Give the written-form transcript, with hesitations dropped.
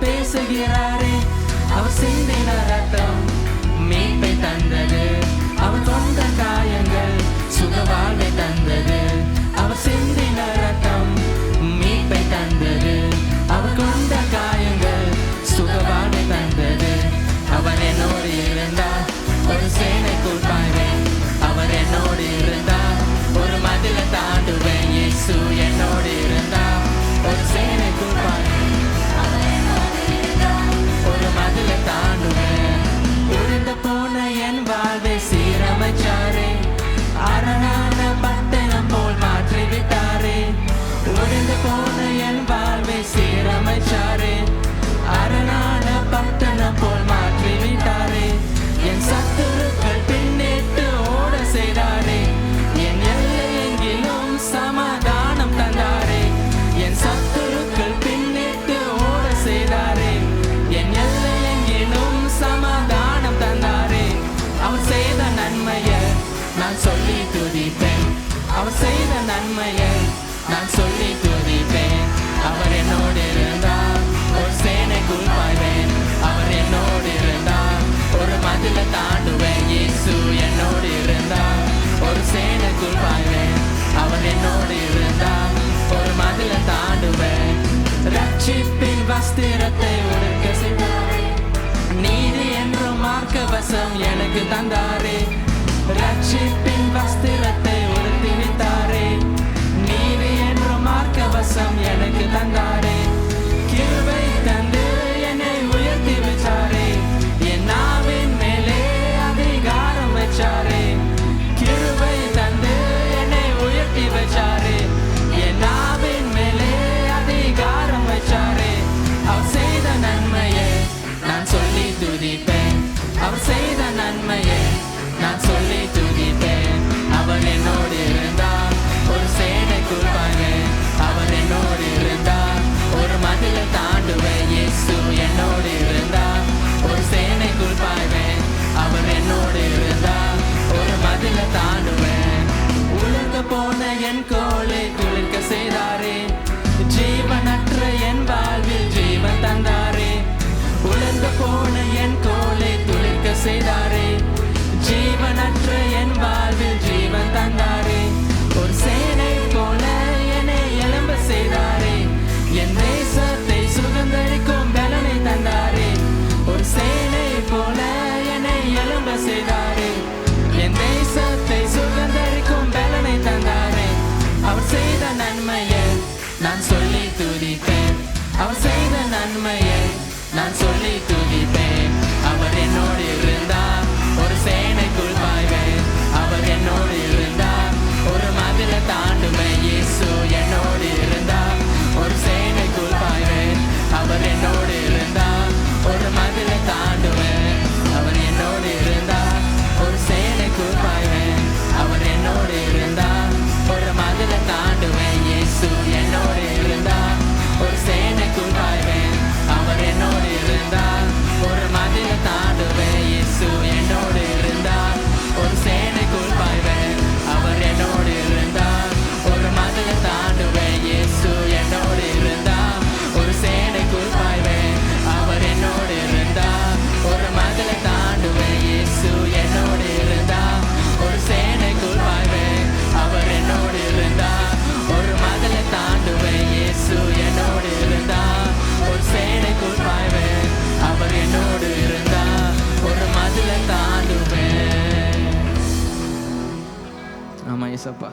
பேசுகிறாரே. அவர் சிந்தின ரத்தம் மீட்பை தந்தது. அவர் கொண்ட காயங்கள் சுக வாழ்வை தந்தது. அவர் சிந்தின ரத்தம் மீட்பை தந்தது. அவர் கொண்ட காயங்கள் சுக வாழ்வை தந்தது. அவர் என்னோடு இருந்தார், ஒரு சேனைக்குள் பாய்வேன். அவர் என்னோடு இருந்தார், ஒரு மதிலை தாண்டுவேன். இயேசு என்னோடு இருந்தார், ஒரு சேனைக்குள் பாய்வேன். ஒரு மதிலை தாண்டுவேன். உடைந்து போன என் வாழ்வை சீரமைச்சாரே. அரணான பட்டணம் போல் மாற்றிவிட்டாரே. உடைந்து போன என் வாழ்வை சீரமைச்சாரே. அரணான பட்டணம் போல் மாற்றிவிட்டாரே. என் சத்துருக்கள் பின்னிட்டு ஓட செய்தாரே. என் எல்லை எங்கிலும் சமாதானம் தந்தாரே. என் சத்துருக்கள் பின்னிட்டு ஓட செய்தாரே. என் எல்லை எங்கிலும் சமாதானம் தந்தாரே. அவர் செய்த நன்மையை நான் சொல்லி துதிப்பேன். அவர் செய்த நன்மையை நான் சொல்லி துதிப்பேன். அவர் என்னோடு இருந்தார், ஒரு சேனைக்குள் பாய்வேன். அவர் என்னோடு இருந்தார், ஒரு மதிலை தாண்டுவேன். இயேசு என்னோடு இருந்தார், ஒரு சேனைக்குள் பாய்வேன். அவர் என்னோடு இருந்தார், ஒரு மதிலை தாண்டுவேன். ரட்சிப்பின் வஸ்திரத்தை உடுக்க செய்தாரே. நீதி என்றும் மார்க்கவசம் எனக்கு தந்தாரே. ரட்சிப்பின் வஸ்திரத்தை உடுத்தி வித்தாரே. நீதி என்றும் மார்க்கவசம் எனக்கு தந்தாரே. கிருபை தந்து என்னை உயர்த்தி வச்சாரே. என் நாவின் மேலே அதிகாரம் வச்சாரே. கிருபை தந்து என்னை உயர்த்தி வச்சாரே. என் நாவின் மேலே அதிகாரம் வச்சாரே. அவர் செய்த நன்மையை நான் சொல்லி துதிப்பேன். அவர் செய்த நன்மையை நான் சொல்லி துதிப்பேன். அவர் என்னோடு இருந்தார், ஒரு சேனைக்குள் பாய்வேன். அவர் என்னோடு இருந்தார், ஒரு மதிலை தாண்டுவேன். இயேசு என்னோடு இருந்தார், ஒரு சேனைக்குள் பாய்வேன். அவர் என்னோடு இருந்தார், ஒரு மதிலை தாண்டுவேன். உலர்ந்து போன என் கோலை துளிர்க்க செய்தாரே. ஜீவனற்ற என் வாழ்வில் ஜீவன் தந்தாரே. உலர்ந்து போன என் கோலை துளிர்க்க செய்தாரே. ஜீவனற்ற என் வாழ்வில் ஜீவன் தந்தாரே. ஒரு சேனை போல என்னை எழும்ப செய்தாரே. என் தேசத்தை சுதந்தரிக்கும் பலனை தந்தாரே. ஒரு சேனை போல என்னை எழும்ப செய்தாரே. என் தேசத்தை சுதந்தரிக்கும் பலனை தந்தாரே. அவர் செய்த நன்மையை நான் சொல்லி துதிப்பேன். அவர் செய்த நன்மையை நான் சொல்லி துதிப்பேன். அவர் என்னோடு இருந்தார், ஒரு சேனைக்குள் பாய்வேன். அவர் என்னோடு இருந்தார், ஒரு மதிலை தாண்டுவேன். இயேசு என்னோடு இருந்தார், ஒரு சேனைக்குள் பாய்வேன். அவர் என்னோடு இருந்தார், ஒரு மதிலை தாண்டுவேன். அவர் என்னோடு இருந்தார், ஒரு சேனைக்குள் பாய்வேன். அவர் என்னோடு இருந்தார், ஒரு மதிலை தாண்டுவேன். இயேசு என்னோடு இருந்தார், ஒரு சேனைக்குள் பாய்வேன். அவர் என்னோடு இருந்தார், ஒரு மதிலை தாண்டுவேன். இயேசு என்னோடு இருந்தார், ஒரு சேனைக்குள் பாய்வேன். அவர் என்னோடு இருந்தார், ஒரு மதிலை தாண்டுவேன். இயேசு என்னோடு இருந்தார், ஒரு சேனைக்குள் பாய்வேன். அவர் என்னோடு இருந்தார், ஒரு மதிலை தாண்டுவேன். இயேசு என்னோடு இருந்தார், ஒரு சேனைக்குள் பாய்வேன். அவர் என்னோடு இருந்தார், ஒரு மதிலை தாண்டுவேன். இயேசு என்னோடு இருந்தார், ஒரு சேனைக்குள் பாய்வேன். அவர் என்னோடு இருந்தார், ஒரு மதிலை தாண்டுவேன். ஆமா இயேசப்பா.